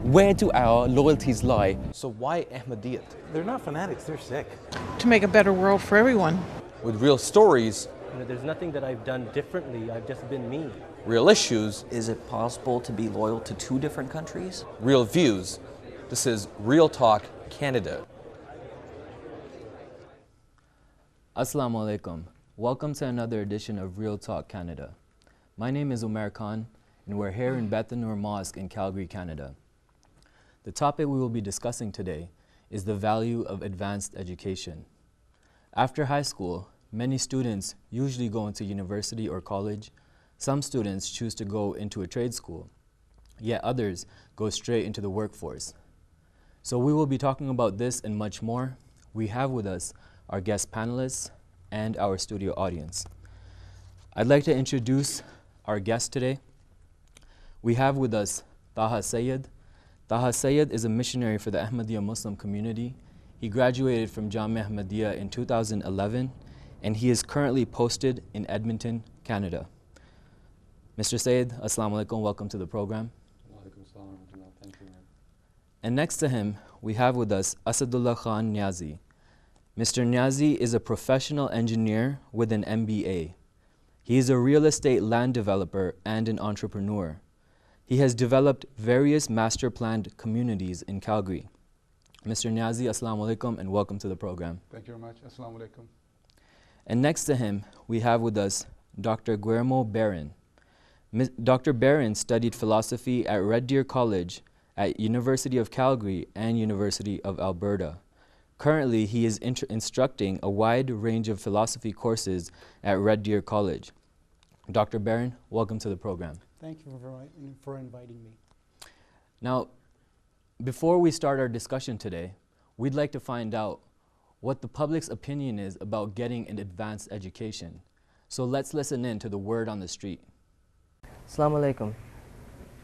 Where do our loyalties lie? So why Ahmadiyyat? They're not fanatics, they're sick. To make a better world for everyone. With real stories, There's nothing that I've done differently, I've just been me. real issues, Is it possible to be loyal to two different countries? real views. This is Real Talk Canada. Assalamu alaikum. Welcome to another edition of Real Talk Canada. My name is Umair Khan, and we're here in Beth Anur Mosque in Calgary, Canada. The topic we will be discussing today is the value of advanced education. After high school, many students usually go into university or college. Some students choose to go into a trade school, yet others go straight into the workforce. So we will be talking about this and much more. We have with us our guest panelists and our studio audience. I'd like to introduce our guest today. We have with us Taha Sayyed. Taha Sayyed is a missionary for the Ahmadiyya Muslim community. He graduated from Jamia Ahmadiyya in 2011, and he is currently posted in Edmonton, Canada. Mr. Sayyed, Assalamu alaikum, welcome to the program. Thank you. And next to him, we have with us Asadullah Khan Niazi. Mr. Niazi is a professional engineer with an MBA. He is a real estate land developer and an entrepreneur. He has developed various master planned communities in Calgary. Mr. Niazi, Assalamu alaikum and welcome to the program. Thank you very much. Assalamu alaikum. And next to him, we have with us Dr. Guillermo Barron. Dr. Barron studied philosophy at Red Deer College at University of Calgary and University of Alberta. Currently, he is instructing a wide range of philosophy courses at Red Deer College. Dr. Barron, welcome to the program. Thank you for inviting me. Now, before we start our discussion today, we'd like to find out what the public's opinion is about getting an advanced education. So let's listen in to the word on the street. Assalamu alaikum.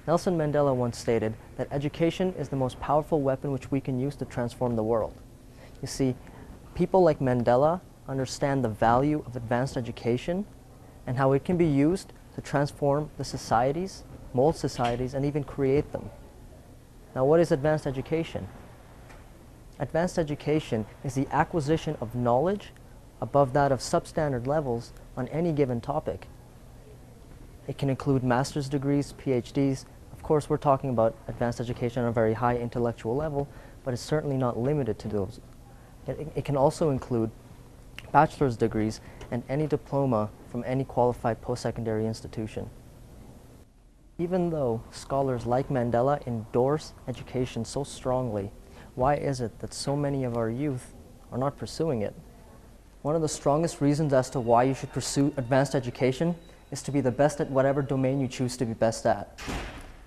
Nelson Mandela once stated that education is the most powerful weapon which we can use to transform the world. You see, people like Mandela understand the value of advanced education and how it can be used to transform the societies, mold societies, and even create them. Now, what is advanced education? Advanced education is the acquisition of knowledge above that of substandard levels on any given topic. It can include master's degrees, PhDs. Of course, we're talking about advanced education on a very high intellectual level, but it's certainly not limited to those. It can also include bachelor's degrees and any diploma from any qualified post-secondary institution. Even though scholars like Mandela endorse education so strongly, why is it that so many of our youth are not pursuing it? One of the strongest reasons as to why you should pursue advanced education is to be the best at whatever domain you choose to be best at.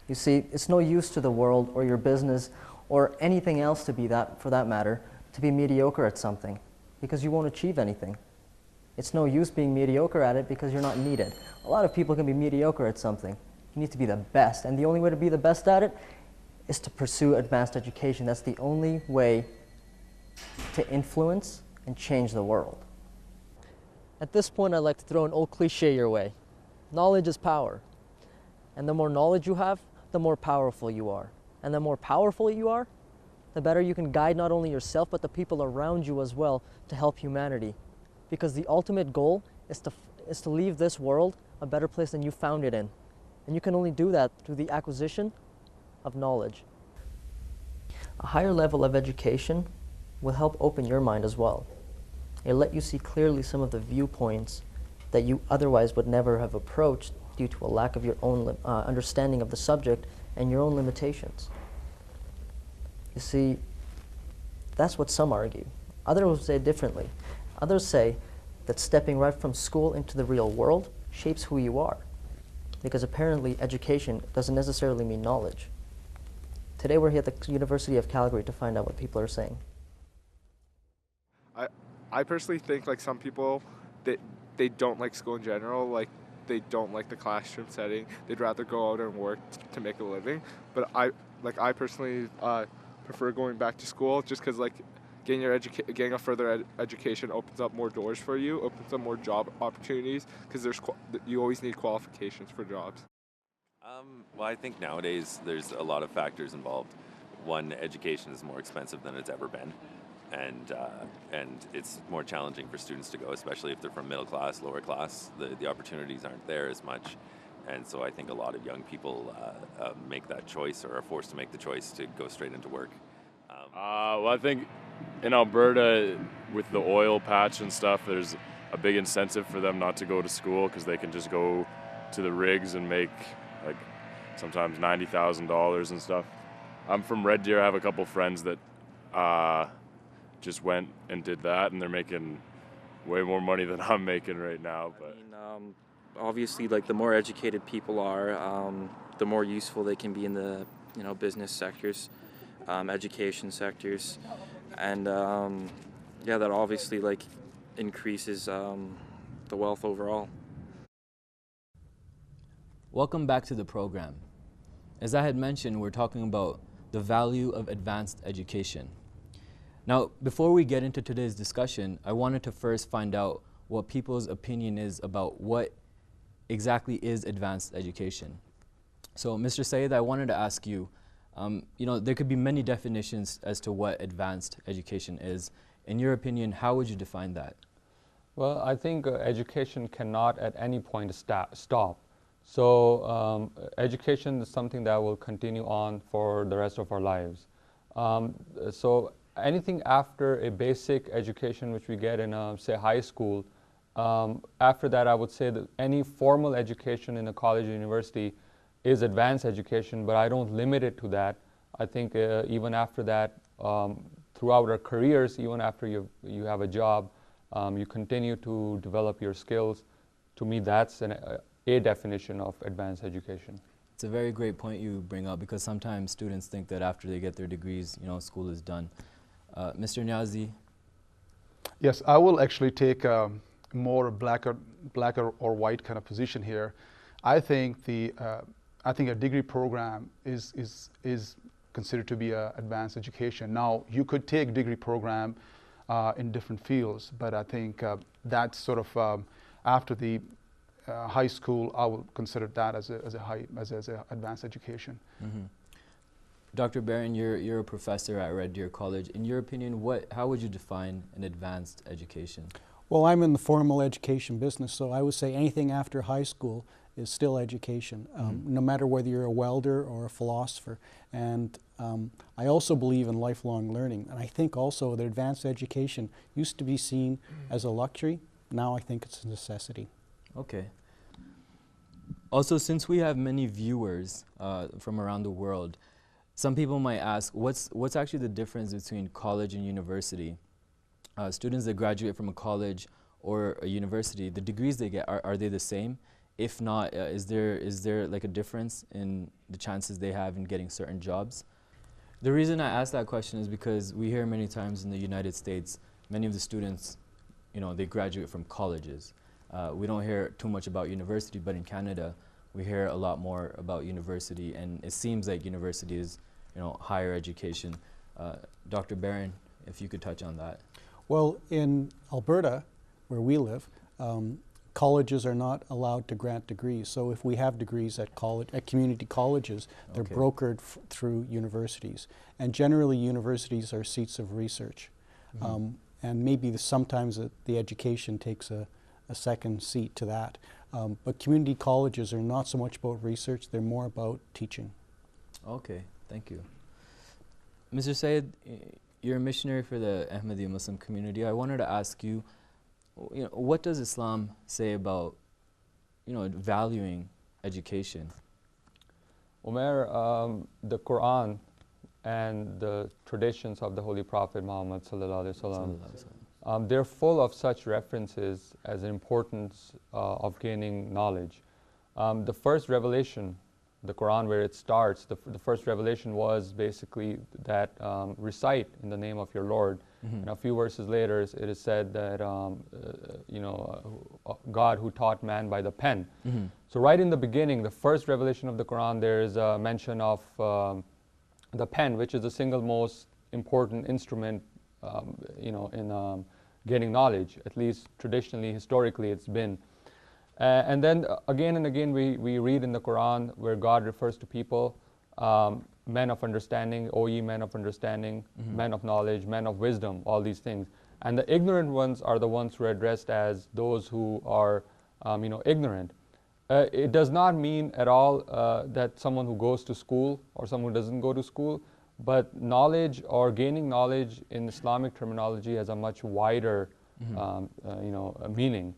You see, it's no use to the world or your business or anything else to be that, for that matter, to be mediocre at something, because you won't achieve anything. It's no use being mediocre at it because you're not needed. A lot of people can be mediocre at something. You need to be the best, and the only way to be the best at it is to pursue advanced education. That's the only way to influence and change the world. At this point, I'd like to throw an old cliche your way. Knowledge is power. And the more knowledge you have, the more powerful you are. And the more powerful you are, the better you can guide not only yourself, but the people around you as well to help humanity. Because the ultimate goal is to leave this world a better place than you found it in. And you can only do that through the acquisition of knowledge. A higher level of education will help open your mind as well. It'll let you see clearly some of the viewpoints that you otherwise would never have approached due to a lack of your own understanding of the subject and your own limitations. You see, that's what some argue. Others will say differently. Others say that stepping right from school into the real world shapes who you are, because apparently education doesn't necessarily mean knowledge. Today we're here at the University of Calgary to find out what people are saying. I personally think like some people, they don't like school in general, like they don't like the classroom setting. They'd rather go out and work to make a living. But I personally prefer going back to school just because like getting a further education opens up more doors for you, opens up more job opportunities, because you always need qualifications for jobs. Well, I think nowadays there's a lot of factors involved. one, education is more expensive than it's ever been, and it's more challenging for students to go, especially if they're from middle class, lower class. The opportunities aren't there as much, and so I think a lot of young people make that choice or are forced to make the choice to go straight into work. Well, I think in Alberta, with the oil patch and stuff, there's a big incentive for them not to go to school because they can just go to the rigs and make like sometimes $90,000 and stuff. I'm from Red Deer. I have a couple friends that just went and did that, and they're making way more money than I'm making right now. But obviously, like the more educated people are, the more useful they can be in the business sectors, education sectors, and that obviously like increases the wealth overall. Welcome back to the program. As I had mentioned, we're talking about the value of advanced education. Now, before we get into today's discussion, I wanted to first find out what people's opinion is about what exactly is advanced education. So, Mr. Sayed, I wanted to ask you, there could be many definitions as to what advanced education is. In your opinion, how would you define that? Well, I think education cannot at any point stop. So education is something that will continue on for the rest of our lives. So anything after a basic education which we get in, say, high school, after that I would say that any formal education in a college or university is advanced education, but I don't limit it to that. I think even after that, throughout our careers, even after you have a job, you continue to develop your skills. To me, that's a definition of advanced education. It's a very great point you bring up, because sometimes students think that after they get their degrees, school is done. Mr. Niazi? Yes, I will actually take a more black or white kind of position here. I think a degree program is considered to be an advanced education. Now, you could take degree program in different fields, but I think that's sort of after the high school, I will consider that as an advanced education. Mm-hmm. Dr. Barron, you're a professor at Red Deer College. In your opinion, how would you define an advanced education? Well, I'm in the formal education business, so I would say anything after high school is still education, no matter whether you're a welder or a philosopher. And I also believe in lifelong learning. And I think also that advanced education used to be seen as a luxury. Now I think it's a necessity. Okay. Also, since we have many viewers from around the world, some people might ask, what's actually the difference between college and university? Students that graduate from a college or a university, the degrees they get, are they the same? If not, is there like a difference in the chances they have in getting certain jobs? The reason I ask that question is because we hear many times in the United States, many of the students, they graduate from colleges. We don't hear too much about university, but in Canada, we hear a lot more about university, and it seems like university is, higher education. Dr. Barron, if you could touch on that. Well, in Alberta, where we live, colleges are not allowed to grant degrees. So if we have degrees at community colleges, they're brokered through universities. And generally, universities are seats of research. And maybe sometimes the education takes a second seat to that. But community colleges are not so much about research, they're more about teaching. Okay, thank you. Mr. Sayed, you're a missionary for the Ahmadiyya Muslim community. I wanted to ask you, what does Islam say about, valuing education? Umair, the Quran and the traditions of the Holy Prophet Muhammad sallallahu alaihi wasallam, they're full of such references as the importance of gaining knowledge. The first revelation, the Quran, where it starts, the first revelation was basically that recite in the name of your Lord. And a few verses later, it is said that God who taught man by the pen. So right in the beginning, the first revelation of the Quran, there is a mention of the pen, which is the single most important instrument, in gaining knowledge. At least traditionally, historically, it's been. And then again and again, we read in the Quran where God refers to people men of understanding, OE men of understanding, men of knowledge, men of wisdom, all these things. And the ignorant ones are the ones who are addressed as those who are, ignorant. It does not mean at all that someone who goes to school or someone who doesn't go to school, but knowledge or gaining knowledge in Islamic terminology has a much wider, meaning.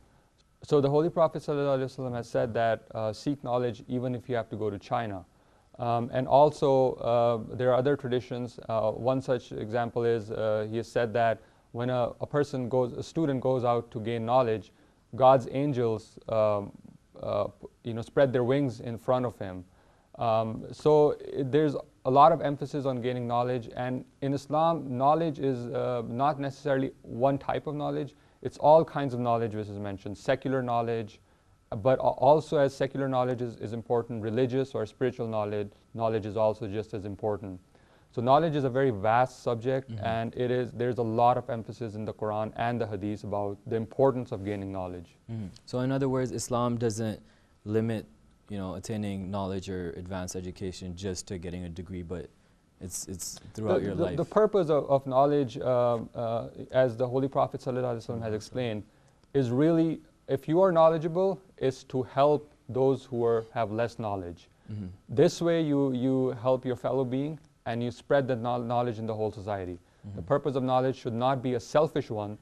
So the Holy Prophet ﷺ has said that seek knowledge even if you have to go to China. And also there are other traditions. One such example is he has said that when a student goes out to gain knowledge, God's angels spread their wings in front of him. So there's a lot of emphasis on gaining knowledge, and in Islam, knowledge is not necessarily one type of knowledge. It's all kinds of knowledge which is mentioned, secular knowledge, but also as secular knowledge is important, religious or spiritual knowledge is also just as important. So knowledge is a very vast subject, and there's a lot of emphasis in the Quran and the Hadith about the importance of gaining knowledge. So in other words, Islam doesn't limit attaining knowledge or advanced education just to getting a degree, but it's throughout your life. The purpose of knowledge, as the Holy Prophet ﷺ has explained, is really, if you are knowledgeable, is to help those who have less knowledge. This way you help your fellow being and you spread the knowledge in the whole society. The purpose of knowledge should not be a selfish one,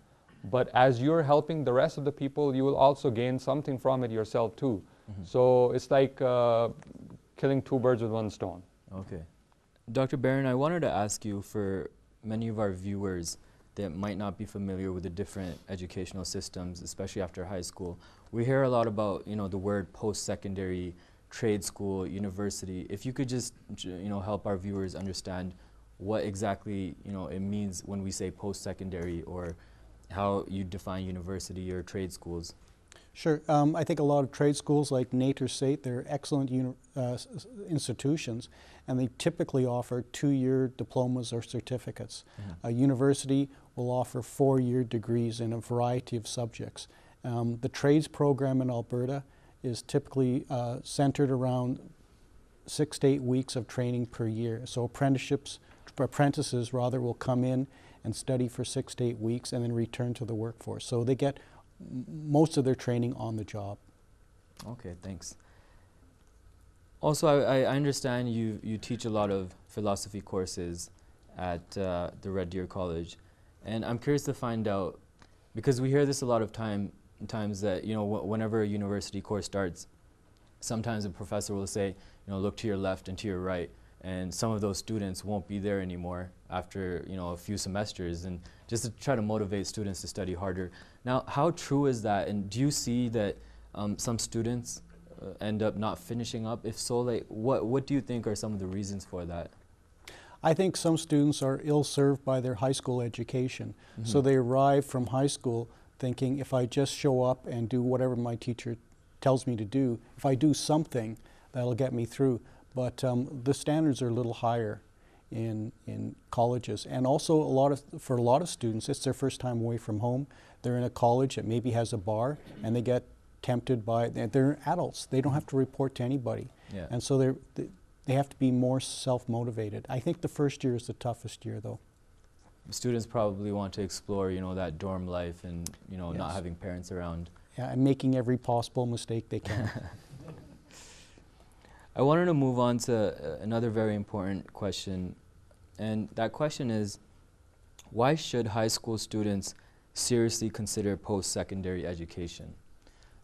but as you're helping the rest of the people, you will also gain something from it yourself too. So it's like killing two birds with one stone. Okay. Dr. Barron, I wanted to ask you, for many of our viewers that might not be familiar with the different educational systems, especially after high school, we hear a lot about the word post-secondary, trade school, university. If you could just help our viewers understand what exactly it means when we say post-secondary, or how you define university or trade schools. Sure. I think a lot of trade schools like Nater State, they're excellent institutions, and they typically offer 2-year diplomas or certificates. A university will offer 4-year degrees in a variety of subjects. The trades program in Alberta is typically centered around 6 to 8 weeks of training per year. So apprentices will come in and study for 6 to 8 weeks and then return to the workforce. So they get most of their training on the job. Okay, thanks. Also, I understand you teach a lot of philosophy courses at the Red Deer College, and I'm curious to find out, because we hear this a lot of times that whenever a university course starts, sometimes a professor will say, look to your left and to your right, and some of those students won't be there anymore after a few semesters, and just to try to motivate students to study harder. Now, how true is that, and do you see that some students end up not finishing up? If so, like what do you think are some of the reasons for that? I think some students are ill-served by their high school education. So they arrive from high school thinking, if I just show up and do whatever my teacher tells me to do, if I do something, that'll get me through. But the standards are a little higher in colleges. And also for a lot of students, it's their first time away from home. They're in a college that maybe has a bar, and they get tempted by, they're adults. They don't have to report to anybody. Yeah. And so they have to be more self-motivated. I think the first year is the toughest year, though. Students probably want to explore, that dorm life and, Yes. not having parents around. Yeah, and making every possible mistake they can. I wanted to move on to another very important question, and that question is, why should high school students seriously consider post-secondary education?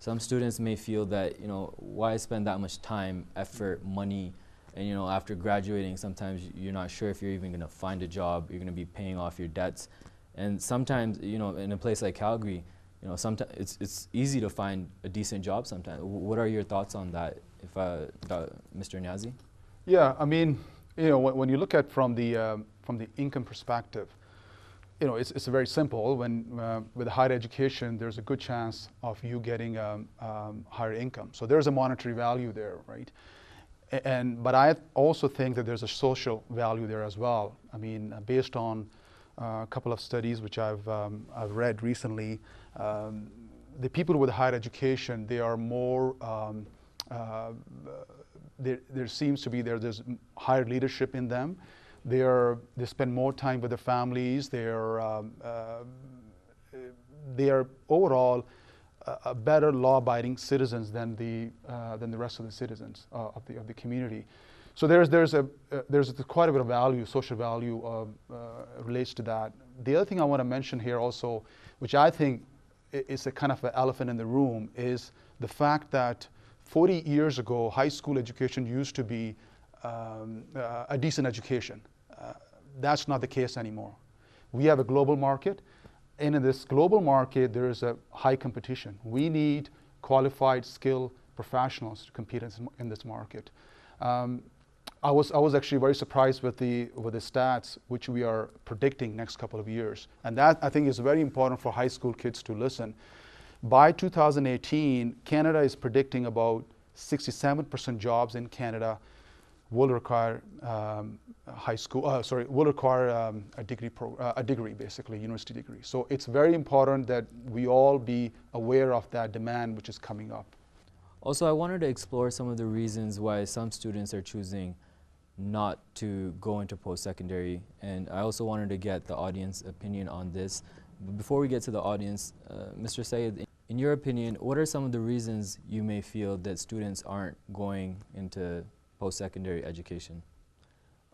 Some students may feel that, why spend that much time, effort, money, and after graduating, sometimes you're not sure if you're even going to find a job, you're going to be paying off your debts. And sometimes, in a place like Calgary, sometimes it's easy to find a decent job sometimes. What are your thoughts on that, Mr. Niazi? Yeah, I mean, when you look at from the income perspective, it's very simple. When with higher education, there's a good chance of you getting higher income. So there's a monetary value there, right? But I also think that there's a social value there as well. I mean, based on a couple of studies which I've read recently, the people with higher education, they are more there seems to be there's higher leadership in them. They spend more time with their families. They are overall better law-abiding citizens than the rest of the citizens of the community. So there's quite a bit of value, social value relates to that. The other thing I want to mention here also, which I think is a kind of an elephant in the room, is the fact that 40 years ago, high school education used to be a decent education. That's not the case anymore. We have a global market, and in this global market, there is a high competition. We need qualified, skilled professionals to compete in this market. I was actually very surprised with the stats which we are predicting next couple of years, and that I think is very important for high school kids to listen. By 2018, Canada is predicting about 67% jobs in Canada will require will require a degree, basically university degree. So it's very important that we all be aware of that demand which is coming up. Also, I wanted to explore some of the reasons why some students are choosing not to go into post-secondary, and I also wanted to get the audience opinion on this. But before we get to the audience, Mr. Sayed, in your opinion, what are some of the reasons you may feel that students aren't going into post-secondary education?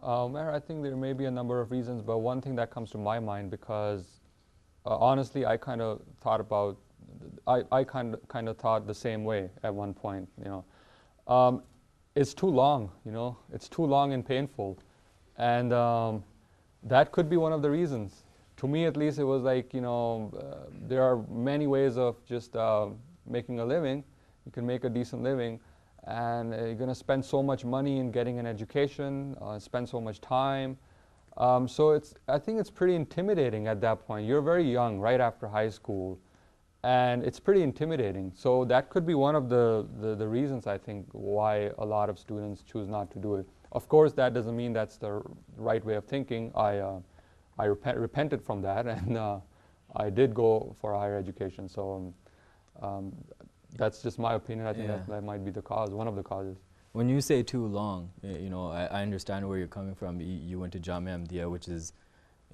Mayor, I think there may be a number of reasons, but one thing that comes to my mind, because honestly, I kind of thought about, I kind of thought the same way at one point. It's too long. It's too long and painful, and that could be one of the reasons. To me, at least, it was like there are many ways of just making a living. You can make a decent living, and you're going to spend so much money in getting an education, spend so much time. So I think it's pretty intimidating at that point. You're very young, right after high school, and it's pretty intimidating. So that could be one of the reasons, I think, why a lot of students choose not to do it. Of course, that doesn't mean that's the right way of thinking. I repented from that, and I did go for a higher education. So that's just my opinion. I think that might be the cause, one of the causes. When you say too long, I understand where you're coming from. You went to Jamia Ahmadiyya, which is,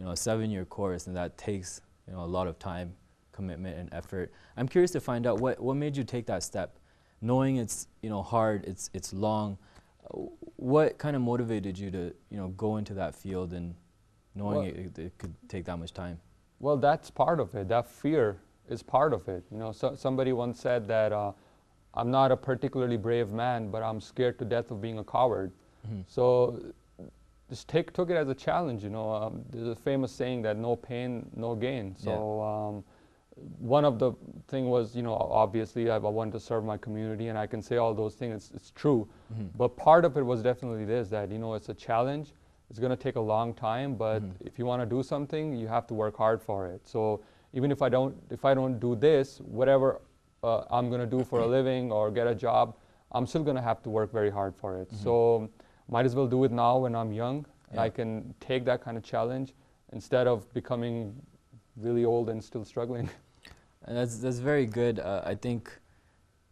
a 7-year course, and that takes, a lot of time, commitment, and effort. I'm curious to find out what made you take that step, knowing it's, hard, it's long. What kind of motivated you to, go into that field and knowing it could take that much time? Well, that's part of it. That fear is part of it. Somebody once said that I'm not a particularly brave man, but I'm scared to death of being a coward. Mm-hmm. So just took it as a challenge. There's a famous saying that no pain, no gain. So one of the thing was, obviously I wanted to serve my community, and I can say all those things. It's true. Mm-hmm. But part of it was definitely this, that it's a challenge. It's going to take a long time, but if you want to do something, you have to work hard for it. So even if I don't do this, whatever I'm going to do for a living or get a job, I'm still going to have to work very hard for it. Mm-hmm. So might as well do it now when I'm young, and I can take that kind of challenge instead of becoming really old and still struggling. And that's very good. I think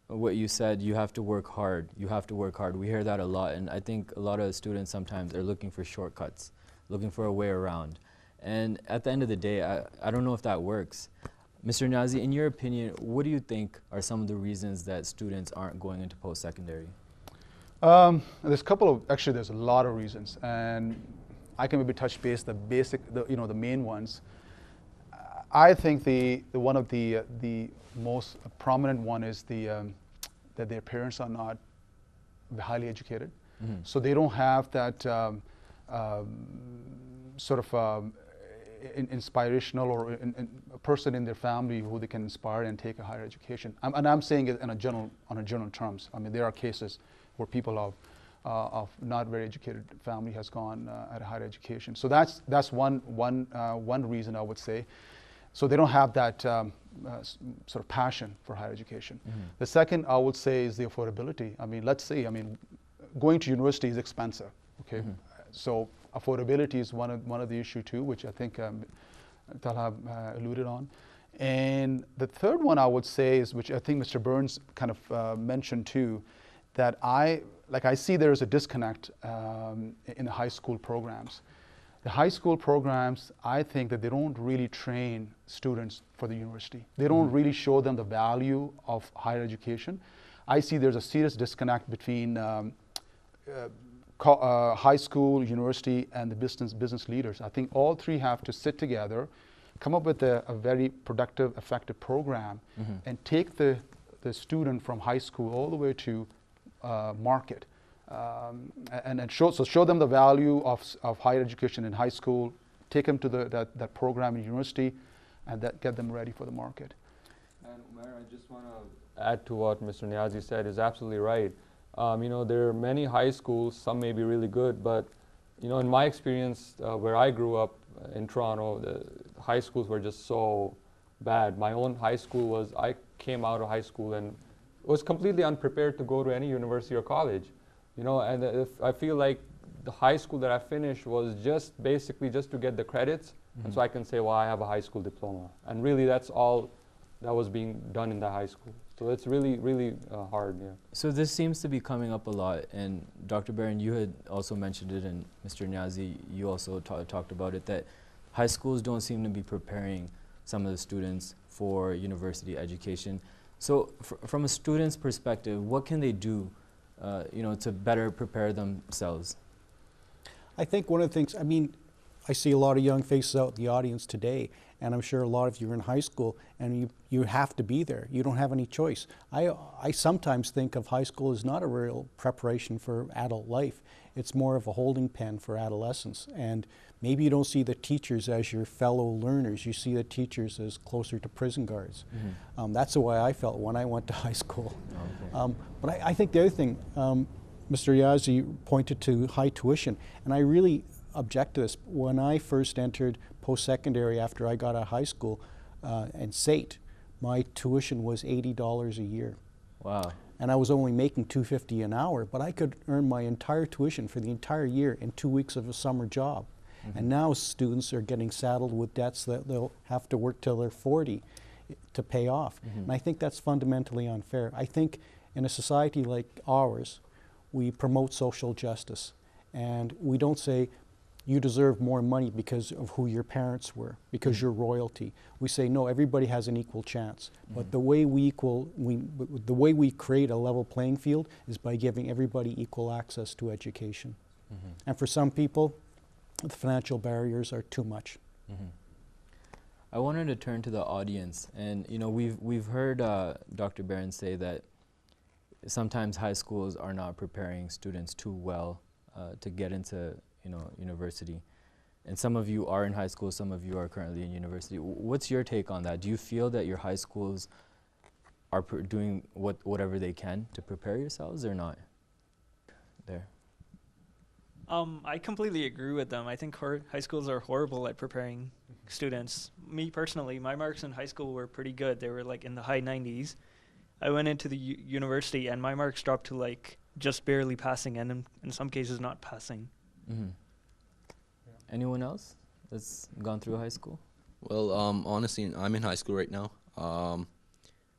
what you said, you have to work hard. You have to work hard. We hear that a lot, and I think a lot of students sometimes are looking for shortcuts, looking for a way around. And at the end of the day, I don't know if that works. Mr. Niazi, in your opinion, what do you think are some of the reasons that students aren't going into post-secondary? There's a lot of reasons, and I can maybe touch base the main ones. I think one of the most prominent one is that their parents are not highly educated, so they don't have that inspirational or a person in their family who they can inspire and take a higher education. And I'm saying it on a general terms. I mean, there are cases where people of not very educated family has gone at a higher education. So that's one reason I would say. So they don't have that sort of passion for higher education. Mm-hmm. The second I would say is the affordability. I mean, let's see. I mean, going to university is expensive. Okay, so affordability is one of the issue too, which I think Talha alluded on. And the third one I would say is, which I think Mr. Burns kind of mentioned too, that like I see there is a disconnect in the high school programs. The high school programs, I think that they don't really train students for the university. They don't really show them the value of higher education. I see there's a serious disconnect between high school, university, and the business leaders. I think all three have to sit together, come up with a very productive, effective program, and take the student from high school all the way to market. And show them the value of higher education in high school, take them to that program in university, and get them ready for the market. And Umair, I just want to add to what Mr. Niazi said is absolutely right. You know, there are many high schools, some may be really good, but you know, in my experience, where I grew up in Toronto, the high schools were just so bad. My own high school was, I came out of high school and was completely unprepared to go to any university or college. You know, and if I feel like the high school that I finished was just basically just to get the credits, and so I can say, well, I have a high school diploma. And really that's all that was being done in the high school. So it's really, really hard, yeah. So this seems to be coming up a lot, and Dr. Barron, you had also mentioned it, and Mr. Niazi, you also talked about it, that high schools don't seem to be preparing some of the students for university education. So from a student's perspective, what can they do you know, to better prepare themselves? I think one of the things, I mean, I see a lot of young faces out in the audience today, and I'm sure a lot of you are in high school, and you have to be there. You don't have any choice. I sometimes think of high school as not a real preparation for adult life. It's more of a holding pen for adolescence. And maybe you don't see the teachers as your fellow learners. You see the teachers as closer to prison guards. That's the way I felt when I went to high school. Okay. But I think the other thing, Mr. Niazi pointed to high tuition, and I really object to this. When I first entered post-secondary after I got out of high school and SAIT, my tuition was $80 a year. Wow. And I was only making $2.50 an hour, but I could earn my entire tuition for the entire year in 2 weeks of a summer job. And now students are getting saddled with debts that they'll have to work till they're 40 to pay off. And I think that's fundamentally unfair. I think in a society like ours, we promote social justice, and we don't say, you deserve more money because of who your parents were, because you're royalty. We say, no, everybody has an equal chance. But the way we create a level playing field is by giving everybody equal access to education. And for some people, the financial barriers are too much. I wanted to turn to the audience, and you know, we've heard Dr. Barron say that sometimes high schools are not preparing students too well to get into, you know, university. And some of you are in high school, some of you are currently in university. What's your take on that? Do you feel that your high schools are doing whatever they can to prepare yourselves or not? There. I completely agree with them. I think high schools are horrible at preparing students. Me personally, my marks in high school were pretty good. They were like in the high 90s. I went into the university and my marks dropped to like just barely passing, and in some cases not passing. Anyone else that's gone through high school? Well, honestly, I'm in high school right now,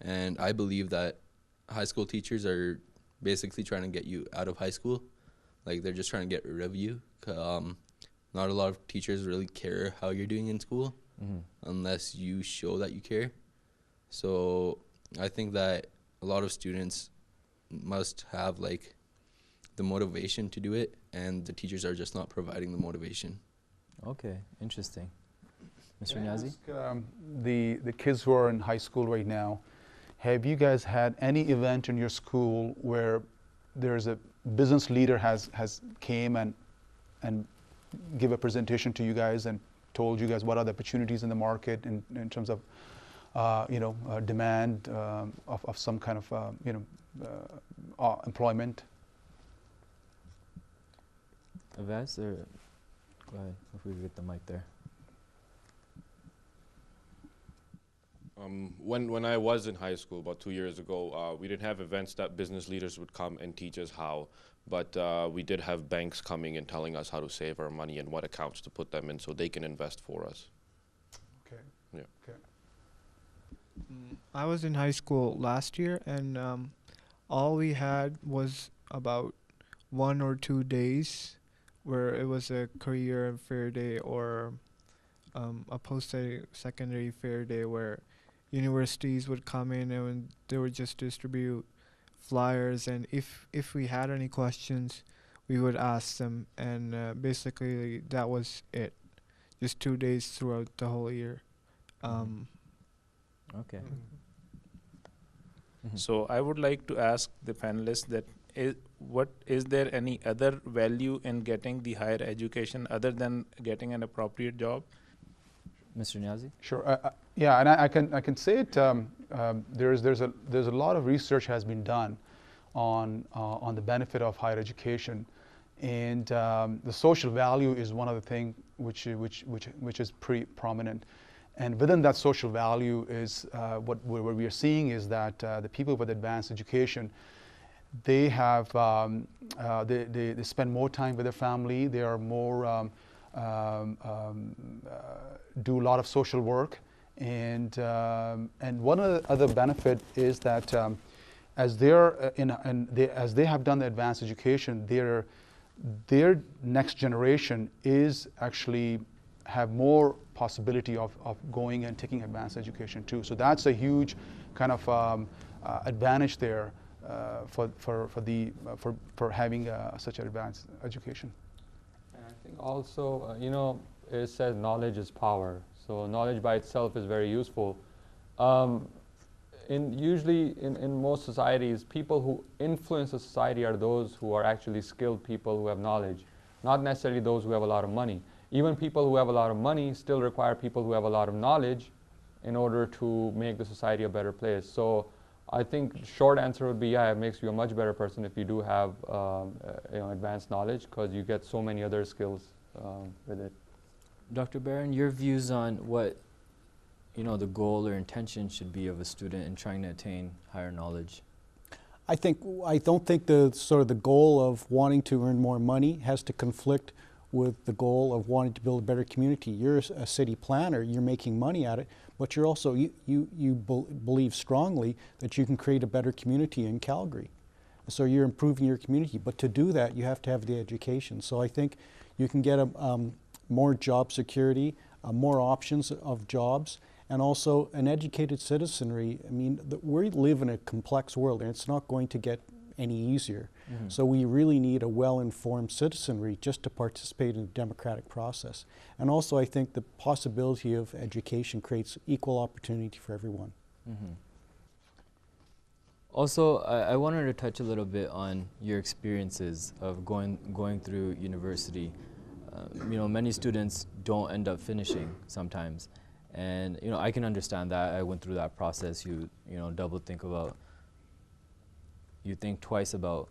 and I believe that high school teachers are basically trying to get you out of high school. Like, they're just trying to get rid of you. Not a lot of teachers really care how you're doing in school unless you show that you care. So I think that a lot of students must have like the motivation to do it, and the teachers are just not providing the motivation. Okay, interesting. Mr. Niazi? The kids who are in high school right now, have you guys had any event in your school where there's a business leader has came and give a presentation to you guys and told you guys what are the opportunities in the market in terms of demand of some kind of employment? Avaz, or go ahead if we get the mic there. When I was in high school about 2 years ago, we didn't have events that business leaders would come and teach us how, but we did have banks coming and telling us how to save our money and what accounts to put them in so they can invest for us. Okay. Yeah. Okay. I was in high school last year, and all we had was about 1 or 2 days where it was a career and fair day or a post-secondary fair day where universities would come in and they would just distribute flyers, and if we had any questions, we would ask them, and basically that was it. Just 2 days throughout the whole year. Okay. So I would like to ask the panelists that is there any other value in getting the higher education other than getting an appropriate job? Mr. Niazi? Sure. Yeah, and I can say it. There's a lot of research has been done on the benefit of higher education, and the social value is one of the things which is pretty prominent. And within that social value is what we are seeing is that the people with advanced education, they have they spend more time with their family. They are more do a lot of social work, and one of the other benefit is that as they have done the advanced education, their next generation is actually have more possibility of going and taking advanced education too. So that's a huge kind of advantage there for having such an advanced education. And I think also, it says knowledge is power. So knowledge by itself is very useful. Usually in most societies, people who influence a society are those who are actually skilled people who have knowledge, not necessarily those who have a lot of money. Even people who have a lot of money still require people who have a lot of knowledge in order to make the society a better place. So I think the short answer would be, yeah, it makes you a much better person if you do have advanced knowledge, because you get so many other skills with it. Dr. Barron, your views on what the goal or intention should be of a student in trying to attain higher knowledge? I don't think the goal of wanting to earn more money has to conflict with the goal of wanting to build a better community. You're a city planner, you're making money at it, but you're also, you believe strongly that you can create a better community in Calgary. So you're improving your community, but to do that, you have to have the education. So I think you can get more job security, more options of jobs, and also an educated citizenry. I mean, we live in a complex world, and it's not going to get any easier. Mm-hmm. So we really need a well-informed citizenry just to participate in the democratic process. And also I think the possibility of education creates equal opportunity for everyone. Mm-hmm. Also, I wanted to touch a little bit on your experiences of going through university. Many students don't end up finishing sometimes. And I can understand that. I went through that process. You think twice about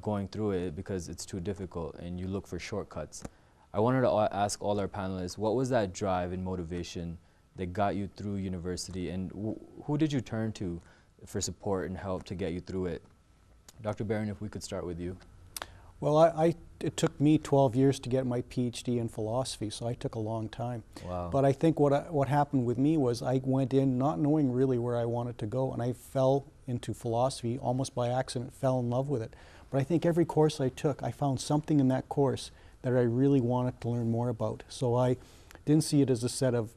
going through it because it's too difficult, and you look for shortcuts. I wanted to ask all our panelists, what was that drive and motivation that got you through university, and who did you turn to for support and help to get you through it? Dr. Barron, if we could start with you. Well, it took me 12 years to get my PhD in philosophy, so I took a long time. Wow. But I think what happened with me was I went in not knowing really where I wanted to go, and I fell into philosophy almost by accident, fell in love with it. But I think every course I took, I found something in that course that I really wanted to learn more about. So I didn't see it as a set of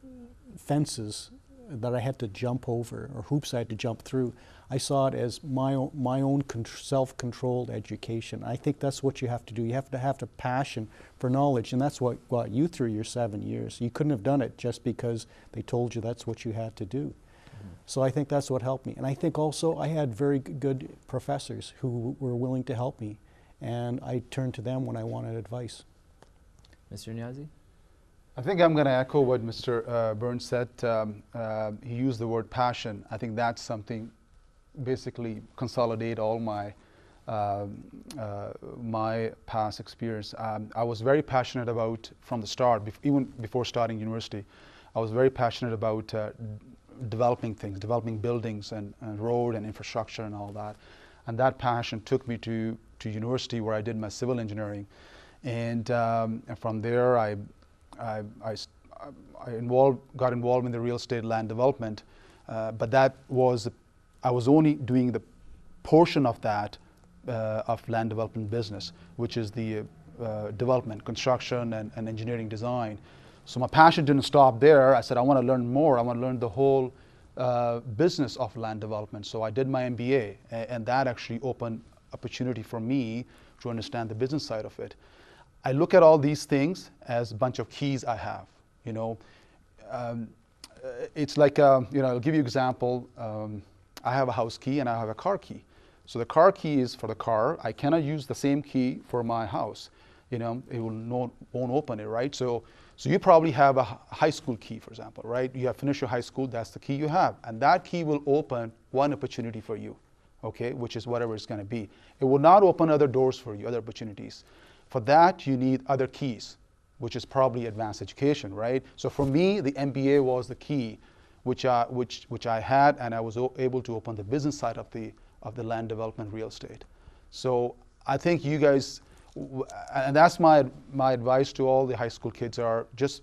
fences that I had to jump over or hoops I had to jump through. I saw it as my own self-controlled education. I think that's what you have to do. You have a passion for knowledge, and that's what got you through your 7 years. You couldn't have done it just because they told you that's what you had to do. Mm-hmm. So I think that's what helped me. And I think also I had very good professors who were willing to help me, and I turned to them when I wanted advice. Mr. Niazi? I think I'm going to echo what Mr. Burns said. He used the word passion. I think that's something basically consolidate all my my past experience. I was very passionate about, from the start, even before starting university, I was very passionate about developing things, developing buildings and road and infrastructure and all that. And that passion took me to university, where I did my civil engineering. And from there, I got involved in the real estate land development, but that was, I was only doing the portion of that of land development business, which is the development, construction, and engineering design. So my passion didn't stop there. I said, I want to learn more. I want to learn the whole business of land development. So I did my MBA, and that actually opened opportunity for me to understand the business side of it. I look at all these things as a bunch of keys I have. You know, it's like you know, I'll give you an example. I have a house key and I have a car key. So the car key is for the car. I cannot use the same key for my house. You know, it won't open it, right? So you probably have a high school key, for example, right? You have finished your high school, that's the key you have. And that key will open one opportunity for you, okay, which is whatever it's going to be. It will not open other doors for you, other opportunities. For that, you need other keys, which is probably advanced education, right? So for me, the MBA was the key, which I had, and I was able to open the business side of the land development real estate. So I think you guys, and that's my advice to all the high school kids, are just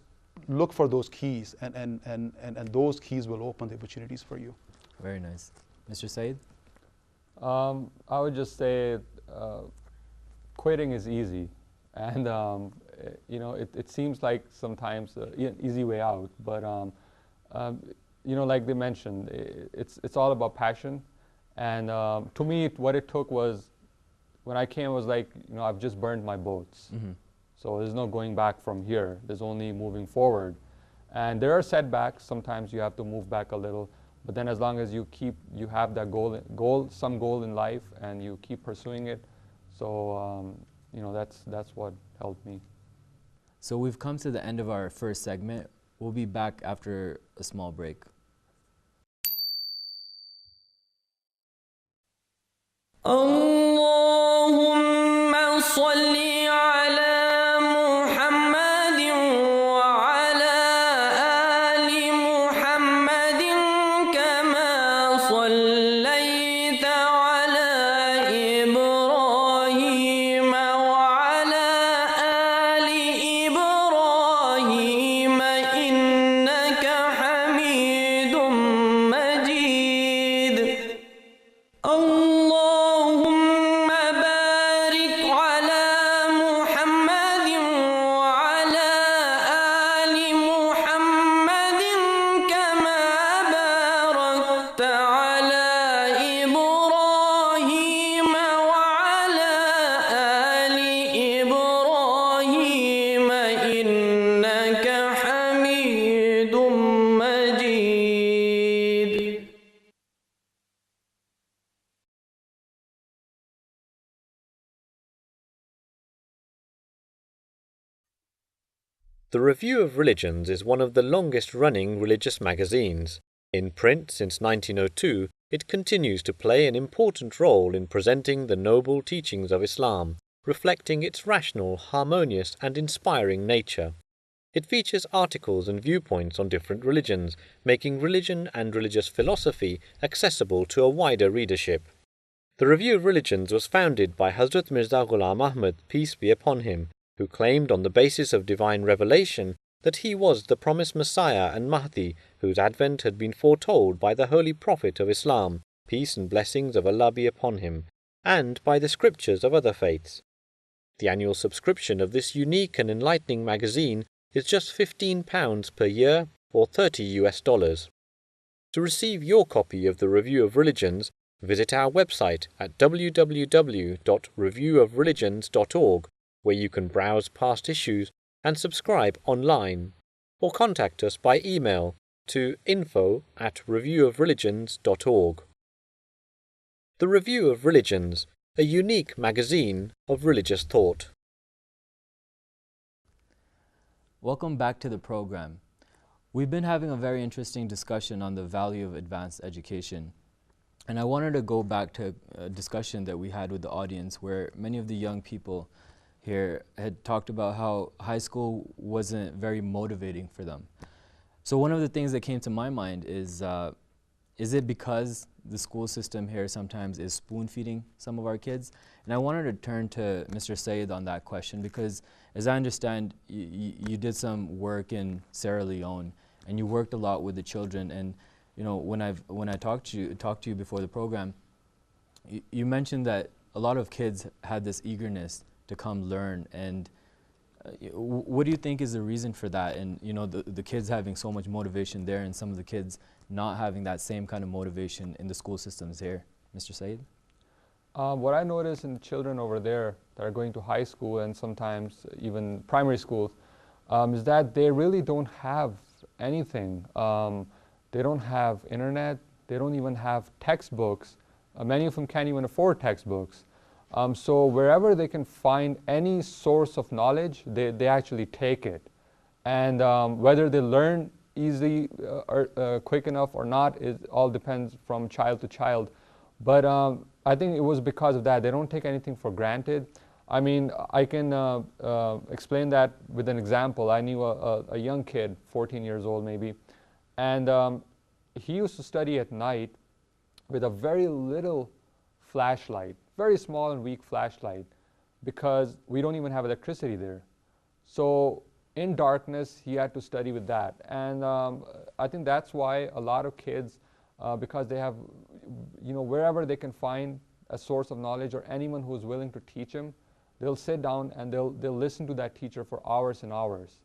look for those keys, and those keys will open the opportunities for you. Very nice. Mr. Said? I would just say quitting is easy, and you know, it seems like sometimes an easy way out, but you know, like they mentioned, it's all about passion. And to me, what it took was, when I came, was like, you know, I've just burned my boats. Mm-hmm. So there's no going back from here. There's only moving forward. And there are setbacks. Sometimes you have to move back a little. But then as long as you have that some goal in life, and you keep pursuing it. So, you know, that's what helped me. So we've come to the end of our first segment. We'll be back after a small break. اللهم صل على محمد وعلى آل محمد كما صليت على إبراهيم وعلى آل إبراهيم إنك حميد مجيد. اللهم بارك على محمد وعلى آل محمد كما باركت على إبراهيم وعلى آل إبراهيم إنك حميد مجيد. The Review of Religions is one of the longest-running religious magazines. In print since 1902, it continues to play an important role in presenting the noble teachings of Islam, reflecting its rational, harmonious, and inspiring nature. It features articles and viewpoints on different religions, making religion and religious philosophy accessible to a wider readership. The Review of Religions was founded by Hazrat Mirza Ghulam Ahmad, peace be upon him, who claimed on the basis of divine revelation that he was the promised Messiah and Mahdi, whose advent had been foretold by the Holy Prophet of Islam, peace and blessings of Allah be upon him, and by the scriptures of other faiths. The annual subscription of this unique and enlightening magazine is just £15 per year, or $30. To receive your copy of the Review of Religions, visit our website at www.reviewofreligions.org, where you can browse past issues and subscribe online, or contact us by email to info@reviewofreligions.org. The Review of Religions, a unique magazine of religious thought. Welcome back to the program. We've been having a very interesting discussion on the value of advanced education. And I wanted to go back to a discussion that we had with the audience, where many of the young people here had talked about how high school wasn't very motivating for them. So one of the things that came to my mind is it because the school system here sometimes is spoon-feeding some of our kids? And I wanted to turn to Mr. Said on that question, because as I understand, you did some work in Sierra Leone, and you worked a lot with the children. And you know, when I talked to you before the program, you mentioned that a lot of kids had this eagerness to come learn, and what do you think is the reason for that? And the kids having so much motivation there, and some of the kids not having that same kind of motivation in the school systems here. Mr. Saeed? What I notice in children over there that are going to high school and sometimes even primary schools is that they really don't have anything. They don't have internet. They don't even have textbooks. Many of them can't even afford textbooks. So wherever they can find any source of knowledge, they actually take it. And whether they learn easily or quick enough or not, it all depends from child to child. But I think it was because of that. They don't take anything for granted. I mean, I can explain that with an example. I knew a young kid, 14 years old maybe, and he used to study at night with a very little flashlight, very small and weak flashlight, because we don't even have electricity there. So in darkness, he had to study with that. And I think that's why a lot of kids, because they have, wherever they can find a source of knowledge or anyone who's willing to teach them, they'll sit down and they'll listen to that teacher for hours and hours.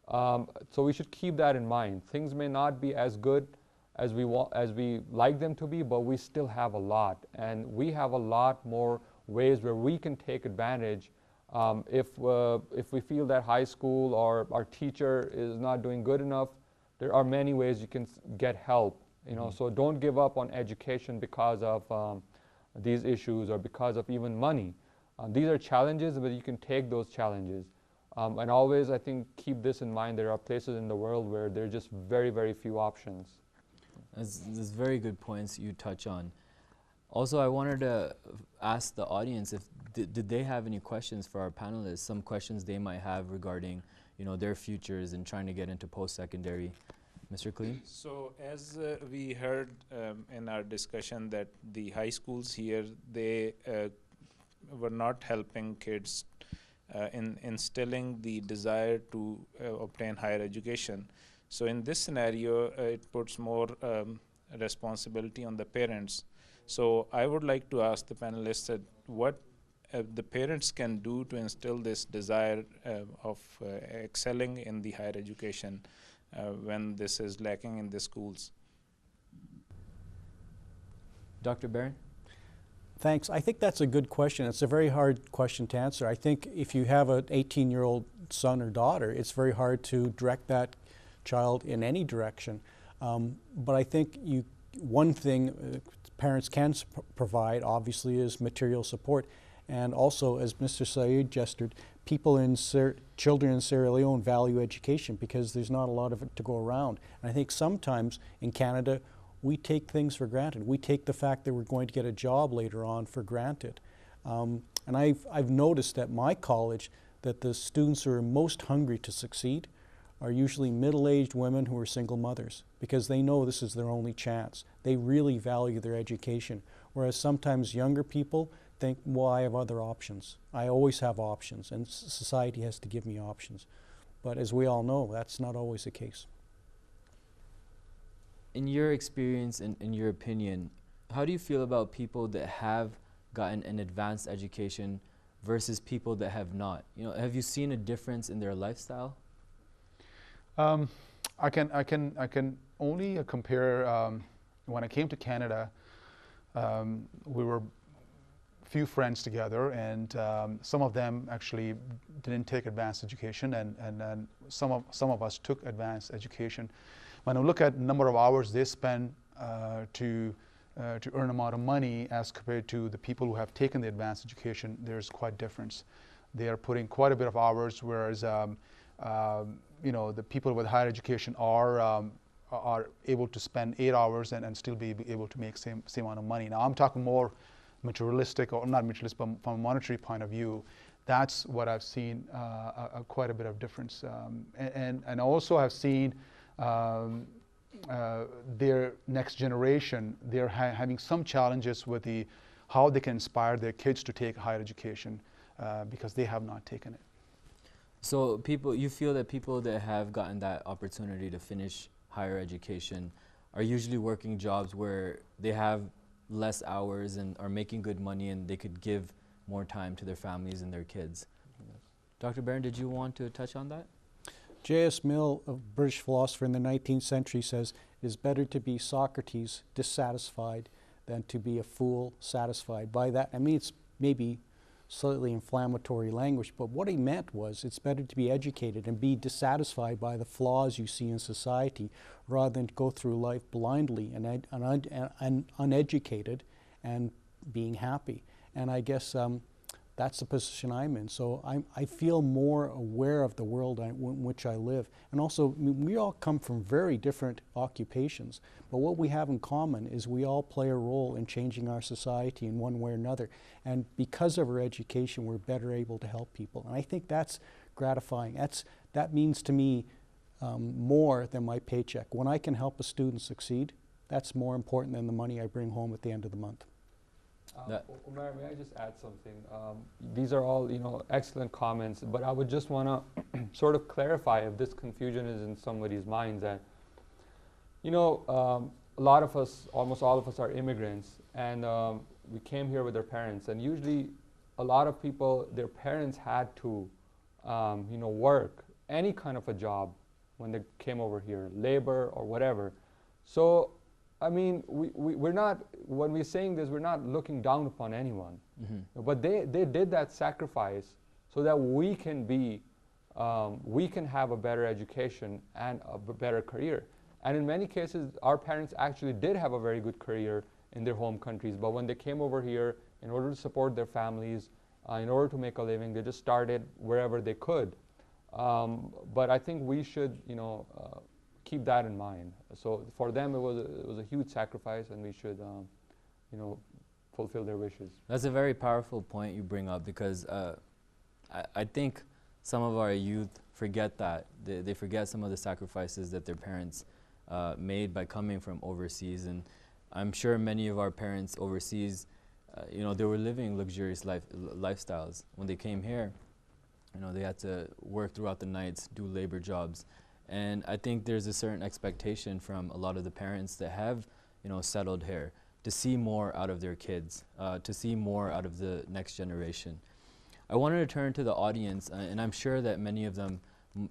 So we should keep that in mind. Things may not be as good as we like them to be, but we still have a lot, and we have a lot more ways where we can take advantage. If we feel that high school or our teacher is not doing good enough, there are many ways you can get help. So don't give up on education because of these issues or because of even money. These are challenges, but you can take those challenges. And always, I think, keep this in mind. There are places in the world where there are just very, very few options. There's very good points you touch on. Also, I wanted to ask the audience if did they have any questions for our panelists, some questions they might have regarding their futures and trying to get into post-secondary. Mr. Khalil? So as we heard in our discussion that the high schools here, they were not helping kids in instilling the desire to obtain higher education. So in this scenario, it puts more responsibility on the parents. So I would like to ask the panelists that what the parents can do to instill this desire of excelling in the higher education when this is lacking in the schools. Dr. Barron? Thanks. I think that's a good question. It's a very hard question to answer. I think if you have an 18-year-old son or daughter, it's very hard to direct that child in any direction. But I think one thing parents can provide, obviously, is material support. And also, as Mr. Saeed gestured, children in Sierra Leone value education because there's not a lot of it to go around. And I think sometimes in Canada, we take things for granted. We take the fact that we're going to get a job later on for granted. And I've noticed at my college that the students who are most hungry to succeed are usually middle-aged women who are single mothers because they know this is their only chance. They really value their education, whereas sometimes younger people think, well, I have other options. I always have options, and society has to give me options. But as we all know, that's not always the case. In your experience and in your opinion, how do you feel about people that have gotten an advanced education versus people that have not? Have you seen a difference in their lifestyle? I can only compare. When I came to Canada, we were few friends together, and some of them actually didn't take advanced education, and some of us took advanced education. When I look at the number of hours they spend to earn amount of money as compared to the people who have taken the advanced education, there's quite a difference. They are putting quite a bit of hours, whereas the people with higher education are able to spend 8 hours and still be able to make same amount of money. Now I'm talking more materialistic, or not materialistic, but from a monetary point of view. That's what I've seen quite a bit of difference. And also I've seen their next generation, they're having some challenges with how they can inspire their kids to take higher education because they have not taken it. So you feel that people that have gotten that opportunity to finish higher education are usually working jobs where they have less hours and are making good money, and they could give more time to their families and their kids. Dr. Barron, did you want to touch on that? J.S. Mill, a British philosopher in the 19th century, says it is better to be Socrates dissatisfied than to be a fool satisfied. By that, I mean, it's maybe slightly inflammatory language, but what he meant was it's better to be educated and be dissatisfied by the flaws you see in society rather than to go through life blindly and uneducated and being happy. And I guess that's the position I'm in. So I feel more aware of the world in which I live. And also, we all come from very different occupations, but what we have in common is we all play a role in changing our society in one way or another. And because of our education, we're better able to help people. And I think that's gratifying. That means to me more than my paycheck. When I can help a student succeed, that's more important than the money I bring home at the end of the month. Umar, may I just add something? These are all, excellent comments, but I would just want to sort of clarify if this confusion is in somebody's minds that, a lot of us, almost all of us are immigrants, and we came here with our parents, and usually a lot of people, their parents had to, work any kind of a job when they came over here, labor or whatever. So I mean, we're not, when we're saying this, we're not looking down upon anyone. Mm-hmm. But they did that sacrifice so that we can be, we can have a better education and a better career. And in many cases, our parents actually did have a very good career in their home countries. But when they came over here, in order to support their families, in order to make a living, they just started wherever they could. But I think we should, keep that in mind. So for them, it was a huge sacrifice, and we should, fulfill their wishes. That's a very powerful point you bring up, because I think some of our youth forget that. They forget some of the sacrifices that their parents made by coming from overseas. And I'm sure many of our parents overseas, they were living luxurious lifestyles. When they came here, they had to work throughout the nights, do labor jobs. And I think there's a certain expectation from a lot of the parents that have, settled here to see more out of their kids, to see more out of the next generation. I wanted to turn to the audience, and I'm sure that many of them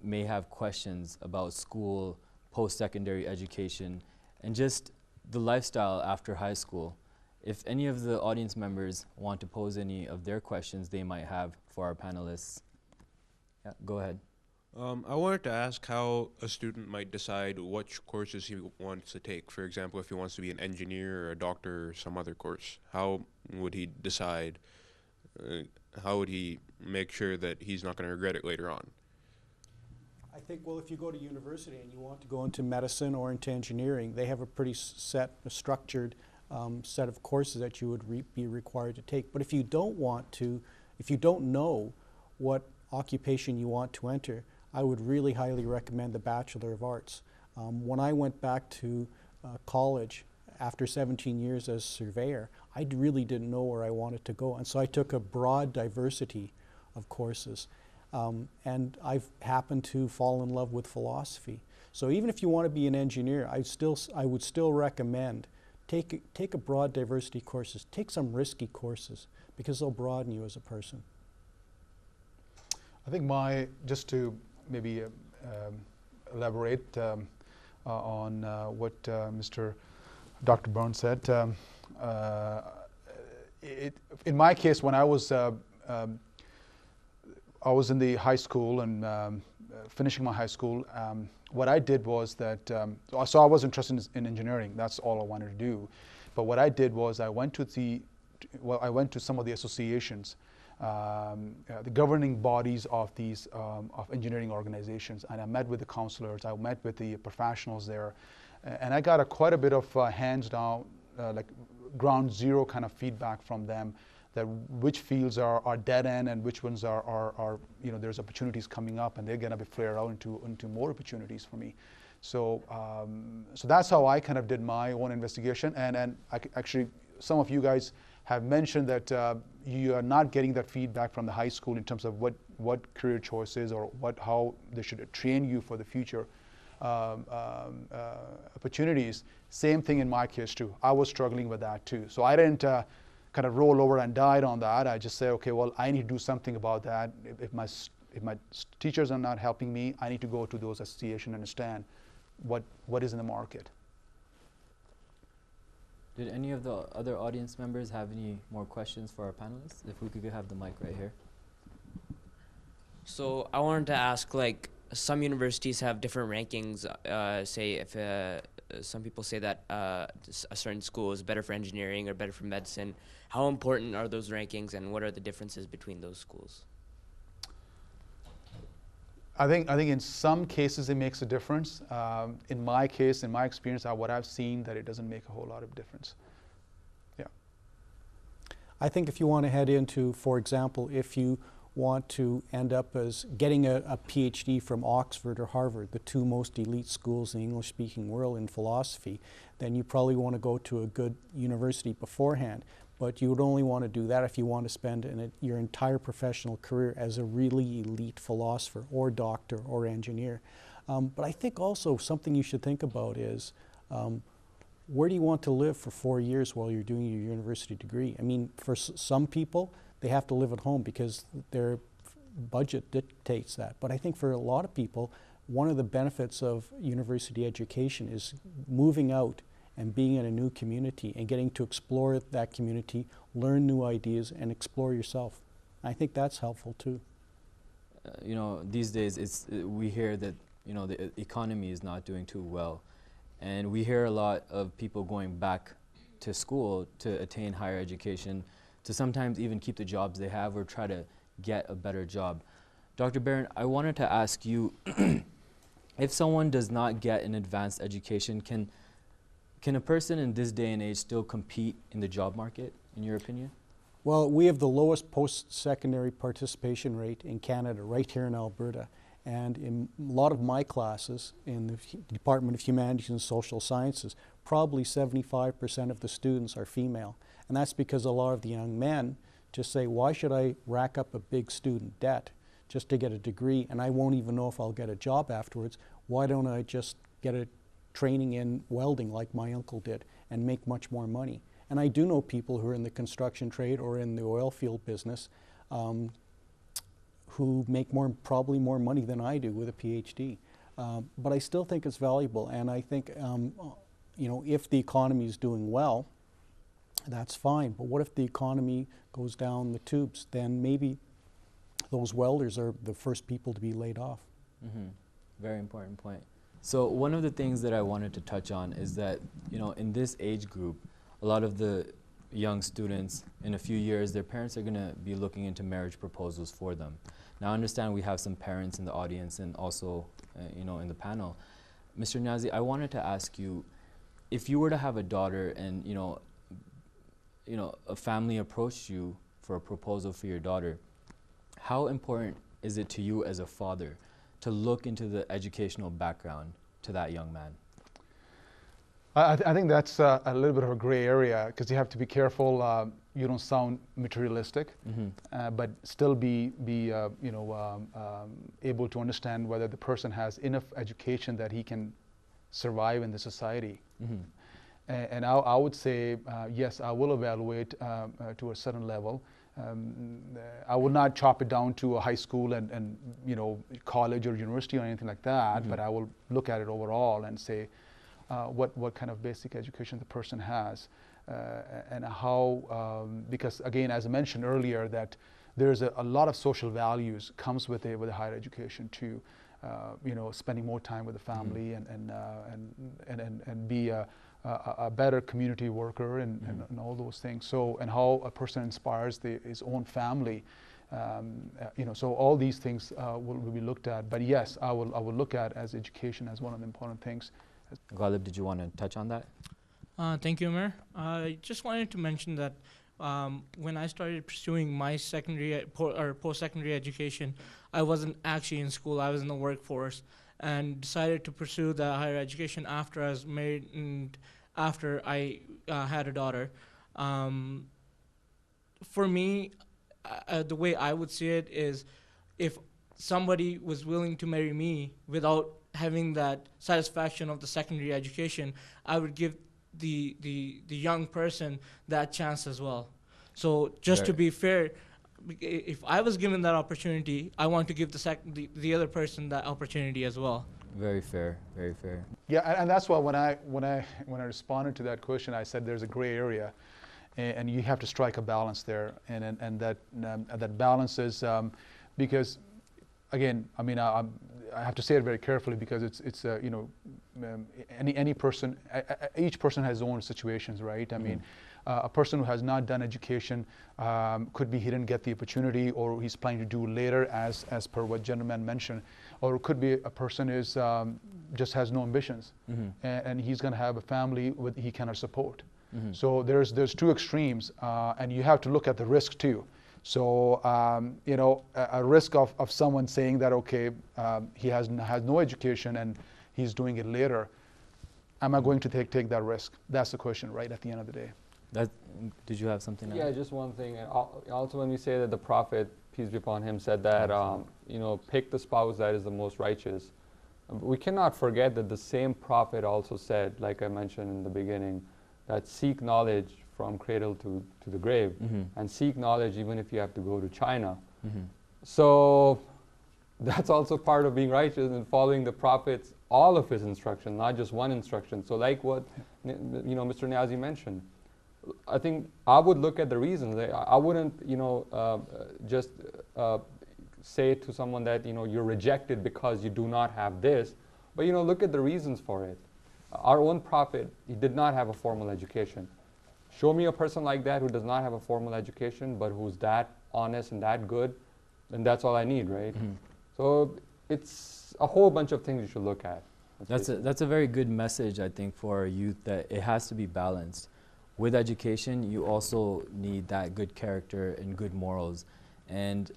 may have questions about school, post-secondary education, and just the lifestyle after high school. If any of the audience members want to pose any of their questions they might have for our panelists. Yeah, go ahead. I wanted to ask how a student might decide which courses he wants to take. For example, if he wants to be an engineer or a doctor or some other course, how would he decide? How would he make sure that he's not going to regret it later on? I think, well, if you go to university and you want to go into medicine or into engineering, they have a pretty structured set of courses that you would be required to take. But if you don't want to, if you don't know what occupation you want to enter, I would really highly recommend the Bachelor of Arts. When I went back to college after 17 years as surveyor, I really didn't know where I wanted to go. And so I took a broad diversity of courses. And I've happened to fall in love with philosophy. So even if you want to be an engineer, I would still recommend take a broad diversity of courses. Take some risky courses, because they'll broaden you as a person. I think just to maybe elaborate on what Dr. Burns said, in my case, when I was in the high school and finishing my high school, what I did was that, so I was interested in engineering. That's all I wanted to do. But what I did was I went to some of the associations, the governing bodies of these of engineering organizations, and I met with the counselors, I met with the professionals there, and I got quite a bit of hands down, like ground zero kind of feedback from them, that which fields are dead end and which ones are there's opportunities coming up, and they're going to be flared out into more opportunities for me. So so that's how I kind of did my own investigation, and actually some of you guys have mentioned that you are not getting that feedback from the high school in terms of what career choices or how they should train you for the future. opportunities. Same thing in my case too. I was struggling with that too. So I didn't kind of roll over and died on that. I just say, okay, well, I need to do something about that. If my teachers are not helping me, I need to go to those associations and understand what is in the market. Did any of the other audience members have any more questions for our panelists? If we could have the mic right here. So I wanted to ask, like, some universities have different rankings. Say if some people say that a certain school is better for engineering or better for medicine. How important are those rankings, and what are the differences between those schools? I think in some cases it makes a difference. In my case, in my experience, what I've seen, that it doesn't make a whole lot of difference. Yeah. I think if you want to head into, for example, if you want to end up as getting a PhD from Oxford or Harvard, the two most elite schools in the English-speaking world in philosophy, then you probably want to go to a good university beforehand. But you would only want to do that if you want to spend your entire professional career as a really elite philosopher or doctor or engineer. But I think also something you should think about is where do you want to live for 4 years while you're doing your university degree? I mean, for some people, they have to live at home because their budget dictates that. But I think for a lot of people, one of the benefits of university education is moving out and being in a new community and getting to explore that community, learn new ideas, and explore yourself. I think that's helpful too. You know, these days we hear that, you know, the economy is not doing too well. And we hear a lot of people going back to school to attain higher education, to sometimes even keep the jobs they have or try to get a better job. Dr. Barron, I wanted to ask you, if someone does not get an advanced education, can a person in this day and age still compete in the job market, in your opinion? Well, we have the lowest post-secondary participation rate in Canada, right here in Alberta. And in a lot of my classes in the Department of Humanities and Social Sciences, probably 75% of the students are female. And that's because a lot of the young men just say, why should I rack up a big student debt just to get a degree, and I won't even know if I'll get a job afterwards? Why don't I just get a training in welding like my uncle did and make much more money? And I do know people who are in the construction trade or in the oil field business who make probably more money than I do with a PhD. But I still think it's valuable, and I think you know, if the economy is doing well, that's fine. But what if the economy goes down the tubes? Then maybe those welders are the first people to be laid off. Mm-hmm. Very important point. So one of the things that I wanted to touch on is that, you know, in this age group, a lot of the young students, in a few years, their parents are going to be looking into marriage proposals for them. Now, I understand we have some parents in the audience and also, you know, in the panel. Mr. Niazi, I wanted to ask you, if you were to have a daughter and, you know, a family approached you for a proposal for your daughter, how important is it to you as a father to look into the educational background to that young man? I think that's a little bit of a gray area, because you have to be careful you don't sound materialistic, but still be you know, able to understand whether the person has enough education that he can survive in the society. And I would say, yes, I will evaluate to a certain level. I would not chop it down to a high school and you know, college or university or anything like that, but I will look at it overall and say what kind of basic education the person has, and how, because again, as I mentioned earlier, that there's a lot of social values comes with a higher education too. You know, spending more time with the family and be a better community worker and all those things. So, and how a person inspires his own family. You know, so all these things will be looked at. But yes, I will look at as education as one of the important things. Ghalib, did you want to touch on that? Thank you, Umar. I just wanted to mention that when I started pursuing my secondary or post-secondary education, I wasn't actually in school. I was in the workforce, and decided to pursue the higher education after I was married and after I had a daughter. For me, the way I would see it is, if somebody was willing to marry me without having that satisfaction of the secondary education, I would give the young person that chance as well. So just to be fair, if I was given that opportunity, I want to give the other person that opportunity as well. Very fair, very fair. Yeah, and that's why when I responded to that question, I said there's a gray area, and you have to strike a balance there, and that balance is because, again, I mean, I have to say it very carefully because it's you know, any person, each person has their own situations, right? I mean, a person who has not done education could be he didn't get the opportunity, or he's planning to do later, as per what gentleman mentioned, or it could be a person is just has no ambitions, and he's going to have a family he cannot support. So there's two extremes, and you have to look at the risk too. So you know, a risk of someone saying that, okay, he has no education and he's doing it later. Am I going to take that risk? That's the question, right, at the end of the day. Did you have something? Yeah, just one thing. Also, when we say that the Prophet, peace be upon him, said that you know, pick the spouse that is the most righteous. We cannot forget that the same Prophet also said, like I mentioned in the beginning, that seek knowledge from cradle to the grave, and seek knowledge even if you have to go to China. So that's also part of being righteous and following the Prophet's all of his instruction, not just one instruction. So like what you know, Mr. Niazi mentioned, I think I would look at the reasons. I wouldn't, you know, just say to someone that, you know, you're rejected because you do not have this, but, you know, look at the reasons for it. Our own Prophet, he did not have a formal education. Show me a person like that who does not have a formal education, but who's that honest and that good, and that's all I need, right? So it's a whole bunch of things you should look at. That's a very good message, I think, for our youth, that it has to be balanced. With education, you also need that good character and good morals. And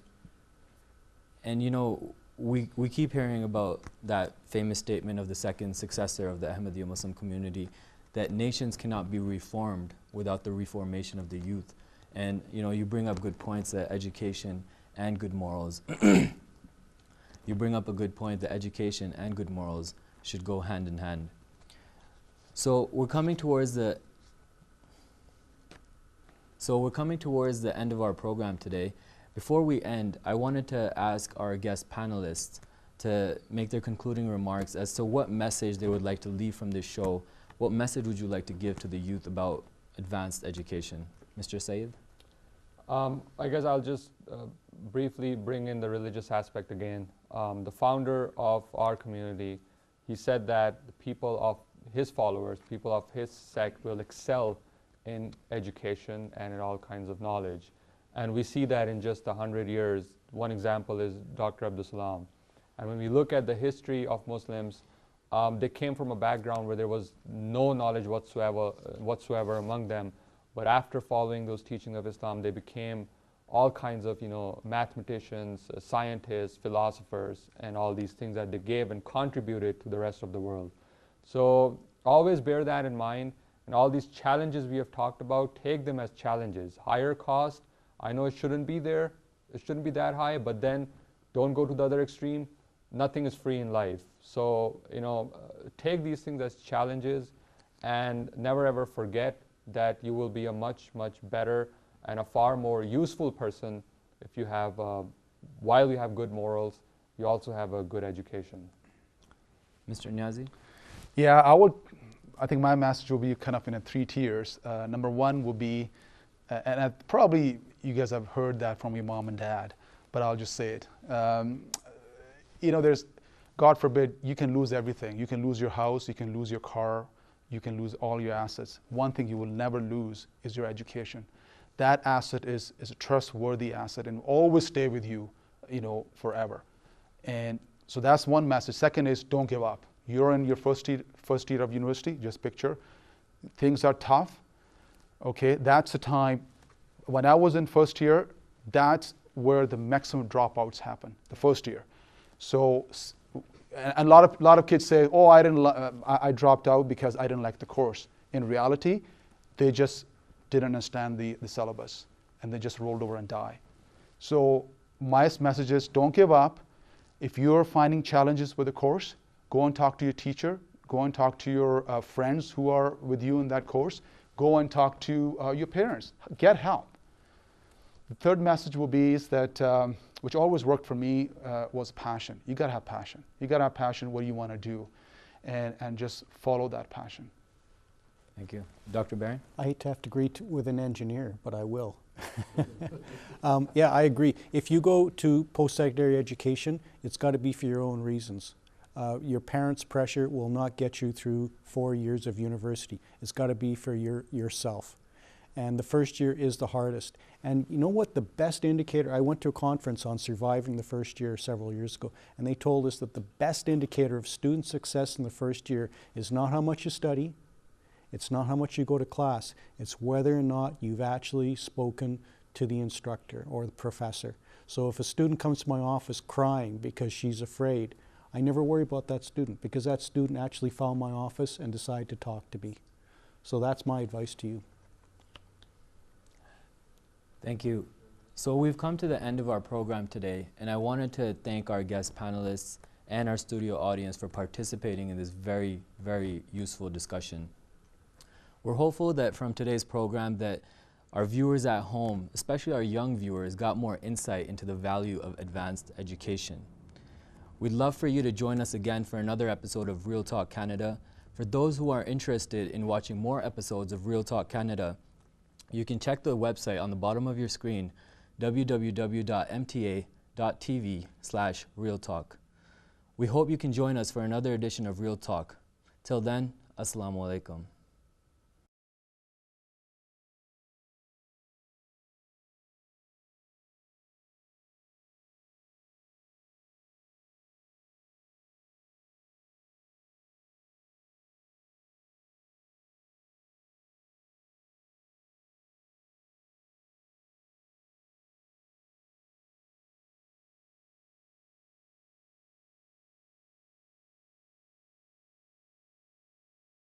you know, we keep hearing about that famous statement of the second successor of the Ahmadiyya Muslim community, that nations cannot be reformed without the reformation of the youth. And you know, you bring up good points, that education and good morals. You bring up a good point, that education and good morals should go hand in hand. So we're coming towards the end of our program today. Before we end, I wanted to ask our guest panelists to make their concluding remarks as to what message they would like to leave from this show. What message would you like to give to the youth about advanced education? Mr. Saeed? I guess I'll just briefly bring in the religious aspect again. The founder of our community, he said that the people of his followers, people of his sect, will excel in education and in all kinds of knowledge. And we see that in just 100 years. One example is Dr. Abdul Salam. And when we look at the history of Muslims, they came from a background where there was no knowledge whatsoever among them. But after following those teachings of Islam, they became all kinds of, you know, mathematicians, scientists, philosophers, and all these things that they gave and contributed to the rest of the world. So always bear that in mind. And all these challenges we have talked about, take them as challenges. Higher cost, I know it shouldn't be there, it shouldn't be that high, but then don't go to the other extreme. Nothing is free in life. So, you know, take these things as challenges, and never ever forget that you will be a much, much better and a far more useful person if you have, while you have good morals, you also have a good education. Mr. Niazi? Yeah, I think my message will be kind of in 3 tiers. Number one will be, and probably you guys have heard that from your mom and dad, but I'll just say it. You know, there's, God forbid, you can lose everything. You can lose your house, you can lose your car, you can lose all your assets. One thing you will never lose is your education. That asset is a trustworthy asset and always stay with you, you know, forever. And so that's one message. Second is, don't give up. You're in your first year of university, just picture. Things are tough, okay? That's the time. When I was in first year, that's where the maximum dropouts happen, the first year. So, and a lot of kids say, oh, I dropped out because I didn't like the course. In reality, they just didn't understand the syllabus, and they just rolled over and died. So my message is, don't give up. If you're finding challenges with the course, Go and talk to your teacher. Go and talk to your friends who are with you in that course. Go and talk to your parents. Get help. The third message will be is that, which always worked for me, was passion. You got to have passion. You got to have passion what you want to do, and just follow that passion. Thank you. Dr. Barron? I hate to have to agree with an engineer, but I will. Yeah, I agree. If you go to post-secondary education, it's got to be for your own reasons. Your parents' pressure will not get you through 4 years of university. It's got to be for yourself. And the first year is the hardest. And you know what the best indicator, I went to a conference on surviving the first year several years ago, and they told us that the best indicator of student success in the first year is not how much you study, it's not how much you go to class, it's whether or not you've actually spoken to the instructor or the professor. So if a student comes to my office crying because she's afraid, I never worry about that student, because that student actually found my office and decided to talk to me. So that's my advice to you. Thank you. So we've come to the end of our program today, and I wanted to thank our guest panelists and our studio audience for participating in this very, very useful discussion. We're hopeful that from today's program that our viewers at home, especially our young viewers, got more insight into the value of advanced education. We'd love for you to join us again for another episode of Real Talk Canada. For those who are interested in watching more episodes of Real Talk Canada, you can check the website on the bottom of your screen, www.mta.tv/realtalk. We hope you can join us for another edition of Real Talk. Till then, Assalamu alaikum.